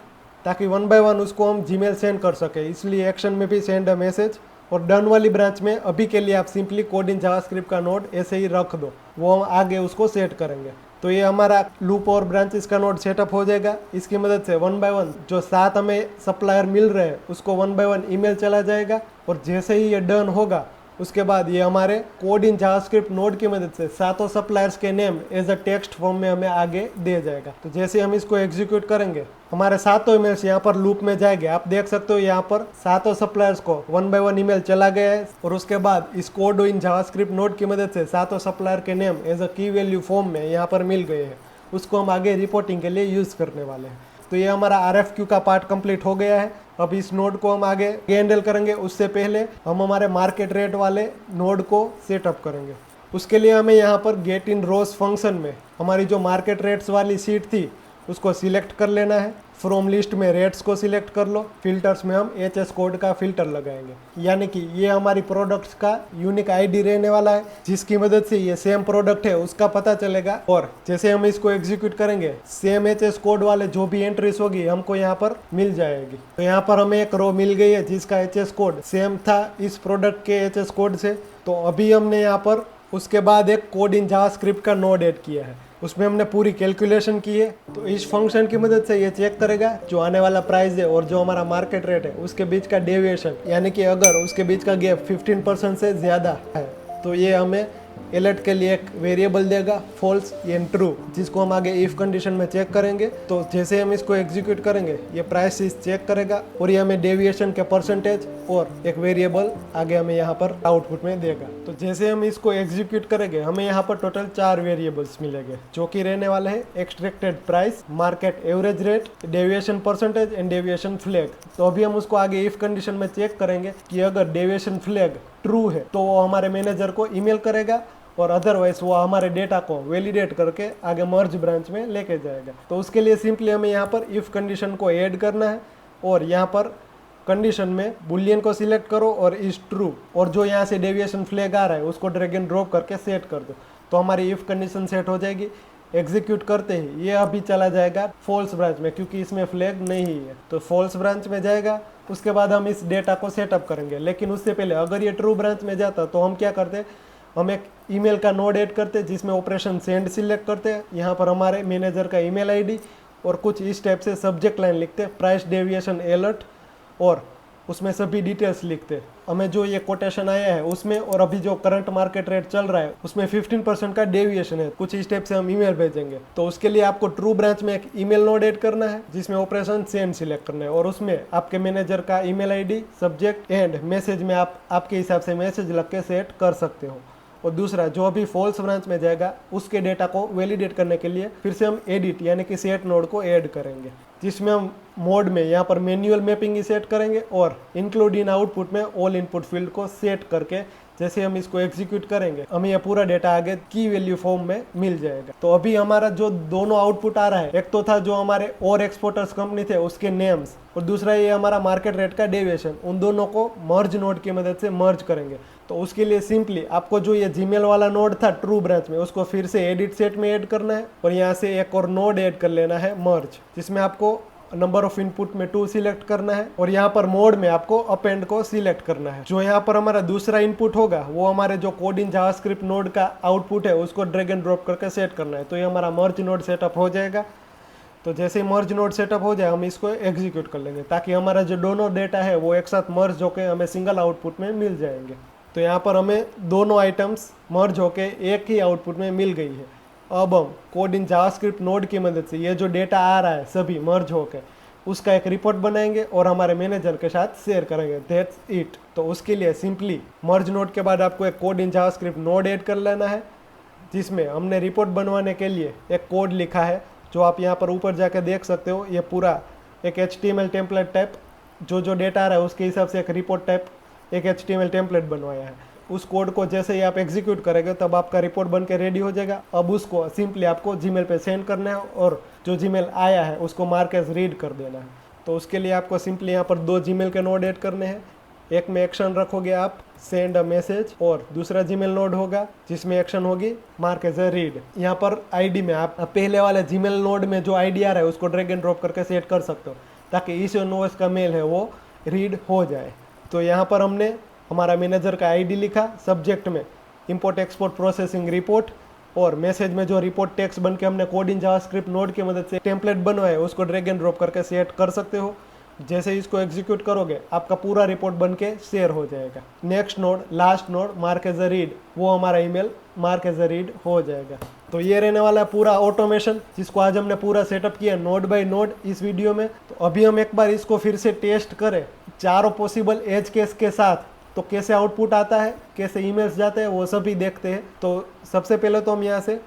ताकि 1 बाय 1 उसको हम जीमेल सेंड कर सके, इसलिए एक्शन में भी सेंड अ मैसेज। और डन वाली ब्रांच में अभी के लिए आप सिंपली कोड इन जावास्क्रिप्ट का नोड ऐसे ही रख दो, वो हम आगे उसको सेट करेंगे। तो तो ये हमारा लूप और ब्रांचेस का नोड सेटअप हो जाएगा। इसकी मदद से 1 बाय 1 जो 7 हमें सप्लायर मिल रहे हैं उसको 1 बाय 1 ईमेल चला जाएगा, और जैसे ही ये डन होगा उसके बाद ये हमारे कोड इन जावास्क्रिप्ट नोड की मदद से सातों सप्लायर्स के name as a text form में हमें आगे दे जाएगा। तो जैसे हम इसको एग्जीक्यूट करेंगे हमारे सातों ईमेल्स यहाँ पर लूप में जाएंगे। आप देख सकते हो यहाँ पर सातों सप्लायर्स को 1 बाय 1 ईमेल चला गया है, और उसके बाद इस कोड इन जावास्क्रिप्ट नोड की मदद से सातों सप्लायर के नेम एज अ की वैल्यू फॉर्म में यहाँ पर मिल गए हैं। उसको हम आगे रिपोर्टिंग के लिए यूज़ करने वाले हैं। तो ये हमारा RFQ का पार्ट कंप्लीट हो गया है। अब इस नोड को हम आगे हैंडल करेंगे। उससे पहले हम हमारे मार्केट रेट वाले नोड को सेटअप करेंगे। उसके लिए हमें यहाँ पर गेट इन रोज फंक्शन में हमारी जो मार्केट रेट्स वाली सीट थी उसको सिलेक्ट कर लेना है। फ्रॉम लिस्ट में रेट्स को सिलेक्ट कर लो। फिल्टर्स में हम HS कोड का फिल्टर लगाएंगे, यानी कि ये हमारी प्रोडक्ट्स का यूनिक ID रहने वाला है, जिसकी मदद से ये सेम प्रोडक्ट है उसका पता चलेगा। और जैसे हम इसको एग्जीक्यूट करेंगे सेम HS कोड वाले जो भी एंट्रीज होगी हमको यहाँ पर मिल जाएगी। तो यहाँ पर हमें एक रो मिल गई है जिसका HS कोड सेम था इस प्रोडक्ट के HS कोड से। तो अभी हमने यहाँ पर उसके बाद एक कोड इन जावास्क्रिप्ट का नोड ऐड किया है, उसमें हमने पूरी कैलकुलेशन की है। तो इस फंक्शन की मदद से ये चेक करेगा जो आने वाला प्राइस है और जो हमारा मार्केट रेट है उसके बीच का डेविएशन, यानी कि अगर उसके बीच का गैप 15% से ज़्यादा है तो ये हमें अलर्ट के लिए एक वेरिएबल देगा फॉल्स एंड ट्रू, जिसको हम आगे इफ कंडीशन में चेक करेंगे। तो जैसे हम इसको एग्जीक्यूट करेंगे ये प्राइस चेक करेगा और ये हमें डेविएशन के परसेंटेज और एक वेरिएबल आगे हमें यहाँ पर आउटपुट में देगा। तो जैसे हम इसको एग्जीक्यूट करेंगे हमें यहाँ पर टोटल 4 वेरिएबल्स मिलेंगे जो कि रहने वाले हैं extracted price, market average rate, deviation percentage and deviation flag. तो अभी हम उसको आगे इफ कंडीशन में चेक करेंगे कि अगर डेविएशन फ्लैग ट्रू है तो वो हमारे मैनेजर को ईमेल करेगा, और अदरवाइज वो हमारे डेटा को वैलिडेट करके आगे मर्ज ब्रांच में लेके जाएगा। तो उसके लिए सिंपली हमें यहाँ पर इफ कंडीशन को ऐड करना है, और यहाँ पर कंडीशन में बुलियन को सिलेक्ट करो और इज ट्रू, और जो यहाँ से डेविएशन फ्लैग आ रहा है उसको ड्रैग एंड ड्रॉप करके सेट कर दो। तो हमारी इफ कंडीशन सेट हो जाएगी। एग्जीक्यूट करते ही ये अभी चला जाएगा फॉल्स ब्रांच में, क्योंकि इसमें फ्लैग नहीं है, तो फॉल्स ब्रांच में जाएगा। उसके बाद हम इस डेटा को सेटअप करेंगे, लेकिन उससे पहले अगर ये ट्रू ब्रांच में जाता तो हम क्या करते, हम एक ईमेल का नोड ऐड करते जिसमें ऑपरेशन सेंड सिलेक्ट करते हैं। यहाँ पर हमारे मैनेजर का ईमेल ID और कुछ इस टाइप से सब्जेक्ट लाइन लिखते प्राइस डेविएशन अलर्ट, और उसमें सभी डिटेल्स लिखते हमें जो ये कोटेशन आया है उसमें, और अभी जो करंट मार्केट रेट चल रहा है उसमें 15% का डेविएशन है। कुछ इस टाइप से हम ईमेल भेजेंगे। तो उसके लिए आपको ट्रू ब्रांच में एक ईमेल नोड ऐड करना है जिसमें ऑपरेशन सेंड सिलेक्ट करना है, और उसमें आपके मैनेजर का email ID, subject and message में आप आपके हिसाब से मैसेज लग के सेट कर सकते हो। और दूसरा जो अभी फॉल्स ब्रांच में जाएगा उसके डेटा को वैलिडेट करने के लिए फिर से हम एडिट यानी कि सेट नोड को ऐड करेंगे, जिसमें हम मोड में यहाँ पर मैन्युअल मैपिंग सेट करेंगे और इंक्लूड इन आउटपुट में ऑल इनपुट फील्ड को सेट करके जैसे हम इसको एग्जीक्यूट करेंगे हमें यह पूरा डेटा आगे की वैल्यू फॉर्म में मिल जाएगा। तो अभी हमारा जो दोनों आउटपुट आ रहा है, एक तो था जो हमारे और एक्सपोर्टर्स कंपनी थे उसके नेम्स, और दूसरा ये हमारा मार्केट रेट का डेविएशन, उन दोनों को मर्ज नोड की मदद से मर्ज करेंगे। तो उसके लिए सिंपली आपको जो ये जीमेल वाला नोड था ट्रू ब्रांच में उसको फिर से एडिट सेट में ऐड करना है, और यहाँ से एक और नोड ऐड कर लेना है मर्ज, जिसमें आपको नंबर ऑफ इनपुट में 2 सिलेक्ट करना है, और यहाँ पर मोड में आपको अपेंड को सिलेक्ट करना है। जो यहाँ पर हमारा दूसरा इनपुट होगा वो हमारे जो कोड इन जावास्क्रिप्ट नोड का आउटपुट है उसको ड्रैग एंड ड्रॉप करके सेट करना है। तो ये हमारा मर्ज नोड सेटअप हो जाएगा। तो जैसे ही मर्ज नोड सेटअप हो जाए हम इसको एग्जीक्यूट कर लेंगे, ताकि हमारा जो दोनों डेटा है वो एक साथ मर्ज होकर हमें सिंगल आउटपुट में मिल जाएंगे। तो यहाँ पर हमें दोनों आइटम्स मर्ज होके एक ही आउटपुट में मिल गई है। अब हम कोड इन जावास्क्रिप्ट नोड की मदद से ये जो डेटा आ रहा है सभी मर्ज होके उसका एक रिपोर्ट बनाएंगे और हमारे मैनेजर के साथ शेयर करेंगे। That's it. तो उसके लिए सिंपली मर्ज नोड के बाद आपको एक code in JavaScript node add कर लेना है, जिसमें हमने रिपोर्ट बनवाने के लिए एक कोड लिखा है जो आप यहाँ पर ऊपर जाकर देख सकते हो। ये पूरा एक HTML टेम्पलेट टाइप जो डेटा आ रहा है उसके हिसाब से एक रिपोर्ट टाइप एक HTML टेम्पलेट बनवाया है। उस कोड को जैसे ही आप एग्जीक्यूट करेंगे तब आपका रिपोर्ट बन के रेडी हो जाएगा। अब उसको सिंपली आपको जीमेल पे सेंड करना है, और जो जीमेल आया है उसको मार्क एज रीड कर देना है। तो उसके लिए आपको सिंपली यहाँ पर 2 जीमेल के नोड ऐड करने हैं। एक में एक्शन रखोगे आप सेंड अ मैसेज, और दूसरा जीमेल नोड होगा जिसमें एक्शन होगी मार्क एज अ रीड। यहाँ पर ID में आप पहले वाले जीमेल नोड में जो ID आ रहा है उसको ड्रैग एंड ड्रॉप करके सेट कर सकते हो, ताकि इस नोड का मेल है वो रीड हो जाए। तो यहाँ पर हमने हमारा मैनेजर का ID लिखा, सब्जेक्ट में इंपोर्ट एक्सपोर्ट प्रोसेसिंग रिपोर्ट, और मैसेज में जो रिपोर्ट टेक्स्ट बन के हमने कोड इन जावास्क्रिप्ट नोड की मदद से टेम्पलेट बनवाया है उसको ड्रैग एंड ड्रॉप करके सेट कर सकते हो। जैसे इसको एग्जीक्यूट करोगे आपका पूरा रिपोर्ट बन के शेयर हो जाएगा। Next node, last node, mark as a read, वो हमारा email mark as a read हो जाएगा। तो ये रहने वाला है पूरा ऑटोमेशन जिसको आज हमने पूरा सेटअप किया नोड बाय नोड इस वीडियो में। तो अभी हम एक बार इसको फिर से टेस्ट करें चारों पॉसिबल एज केस के साथ, तो कैसे आउटपुट आता है, कैसे ईमेल्स जाते हैं, वो सभी देखते हैं। तो सबसे पहले तो हम यहाँ से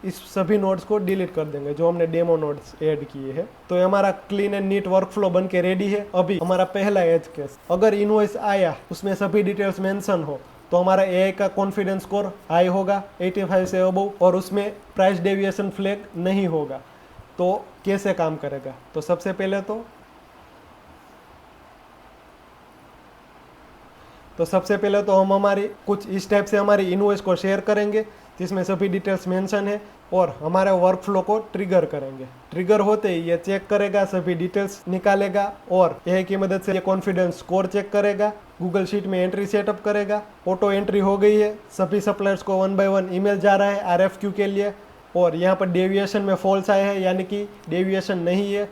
इस सभी नोड्स को डिलीट कर देंगे जो हमने डेमो नोड्स ऐड किए हैं। तो ये हमारा क्लीन एंड नीट वर्कफ्लो बन के रेडी है। अभी हमारा पहला एज केस, अगर इनवॉइस आया उसमें सभी डिटेल्स मेंशन हो तो हमारा एआई का कॉन्फिडेंस स्कोर हाई होगा 85 से अबव, और उसमें प्राइस डेविएशन फ्लैग नहीं होगा। तो कैसे काम करेगा, तो सबसे पहले तो हम हमारी कुछ इस टाइप से हमारी इनवॉइस को शेयर करेंगे जिसमें सभी डिटेल्स मेंशन है, और हमारे वर्कफ्लो को ट्रिगर करेंगे। ट्रिगर होते ही ये चेक करेगा, सभी डिटेल्स निकालेगा और एआई की मदद से ये कॉन्फिडेंस स्कोर चेक करेगा, गूगल शीट में एंट्री सेटअप करेगा। ऑटो एंट्री हो गई है, सभी सप्लायर्स को 1 बाय 1 ईमेल जा रहा है आरएफक्यू के लिए, और यहाँ पर डेविएशन में फॉल्स आया है यानी कि डेविएशन नहीं है,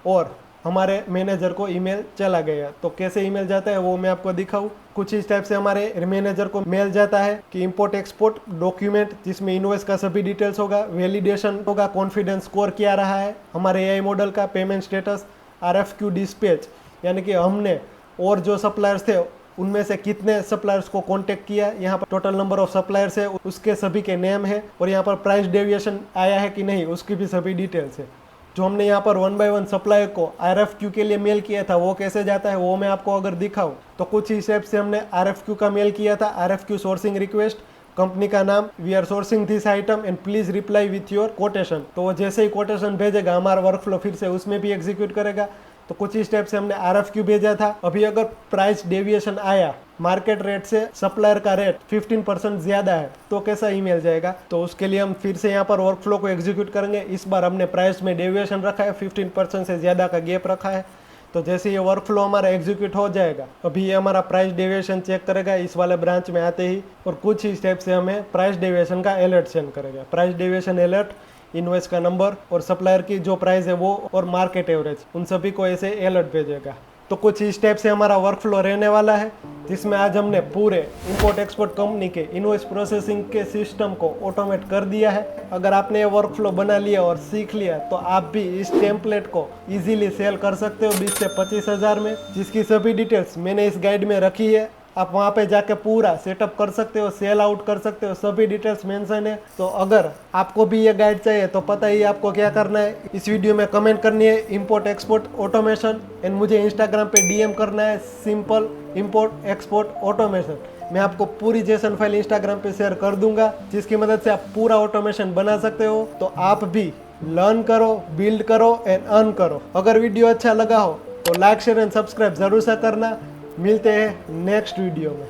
और हमारे मैनेजर को ईमेल चला गया। तो कैसे ईमेल जाता है वो मैं आपको दिखाऊं। कुछ इस टाइप से हमारे मैनेजर को मेल जाता है कि इंपोर्ट एक्सपोर्ट डॉक्यूमेंट जिसमें इनवॉइस का सभी डिटेल्स होगा, वैलिडेशन होगा, कॉन्फिडेंस स्कोर क्या रहा है हमारे एआई मॉडल का, पेमेंट स्टेटस, आरएफक्यू डिस्पैच यानी कि हमने और जो सप्लायर्स थे उनमें से कितने सप्लायर्स को कांटेक्ट किया, यहाँ पर टोटल नंबर ऑफ सप्लायर्स है, उसके सभी के नेम है, और यहाँ पर प्राइस डेविएशन आया है कि नहीं उसकी भी सभी डिटेल्स है। जो हमने यहाँ पर 1 बाय 1 सप्लायर को आरएफक्यू के लिए मेल किया था वो कैसे जाता है वो मैं आपको अगर दिखाऊं, तो कुछ इस टाइप से हमने आरएफक्यू का मेल किया था। आरएफक्यू सोर्सिंग रिक्वेस्ट, कंपनी का नाम, we are sourcing this item and please reply with your quotation. तो वो जैसे ही कोटेशन भेजेगा हमारा वर्कफ्लो फिर से उसमें भी एग्जीक्यूट करेगा। तो कुछ इस टाइप से हमने आरएफक्यू भेजा था। अभी अगर प्राइस डेविएशन आया, मार्केट रेट से सप्लायर का रेट 15% ज्यादा है, तो कैसा ईमेल जाएगा, तो उसके लिए हम फिर से यहाँ पर वर्कफ्लो को एग्जीक्यूट करेंगे। इस बार हमने प्राइस में डेविएशन रखा है, 15% से ज्यादा का गैप रखा है। तो जैसे ये वर्कफ्लो हमारा एग्जीक्यूट हो जाएगा, अभी ये हमारा प्राइस डेविएशन चेक करेगा इस वाले ब्रांच में आते ही, और कुछ इस टाइप से हमें प्राइस डेविएशन का अलर्ट सेंड करेगा। प्राइस डेविएशन अलर्ट, इनवॉइस का नंबर और सप्लायर की जो प्राइस है वो और मार्केट एवरेज, उन सभी को ऐसे अलर्ट भेजेगा। तो कुछ इस टाइप से हमारा वर्कफ्लो रहने वाला है जिसमें आज हमने पूरे इंपोर्ट एक्सपोर्ट कंपनी के इनवॉइस प्रोसेसिंग के सिस्टम को ऑटोमेट कर दिया है। अगर आपने ये वर्कफ्लो बना लिया और सीख लिया तो आप भी इस टेम्पलेट को इजीली सेल कर सकते हो 20 से 25 हज़ार में, जिसकी सभी डिटेल्स मैंने इस गाइड में रखी है। आप वहाँ पे जाके पूरा सेटअप कर सकते हो, सेल आउट कर सकते हो, सभी डिटेल्स मेंशन है। तो अगर आपको भी ये गाइड चाहिए तो पता ही आपको क्या करना है, इस वीडियो में कमेंट करनी है इंपोर्ट एक्सपोर्ट ऑटोमेशन, एंड मुझे इंस्टाग्राम पे डीएम करना है सिंपल इंपोर्ट एक्सपोर्ट ऑटोमेशन। मैं आपको पूरी जेसन फाइल इंस्टाग्राम पे शेयर कर दूंगा जिसकी मदद से आप पूरा ऑटोमेशन बना सकते हो। तो आप भी लर्न करो, बिल्ड करो एंड अर्न करो। अगर वीडियो अच्छा लगा हो तो लाइक, शेयर एंड सब्सक्राइब जरूर से करना। मिलते हैं नेक्स्ट वीडियो में।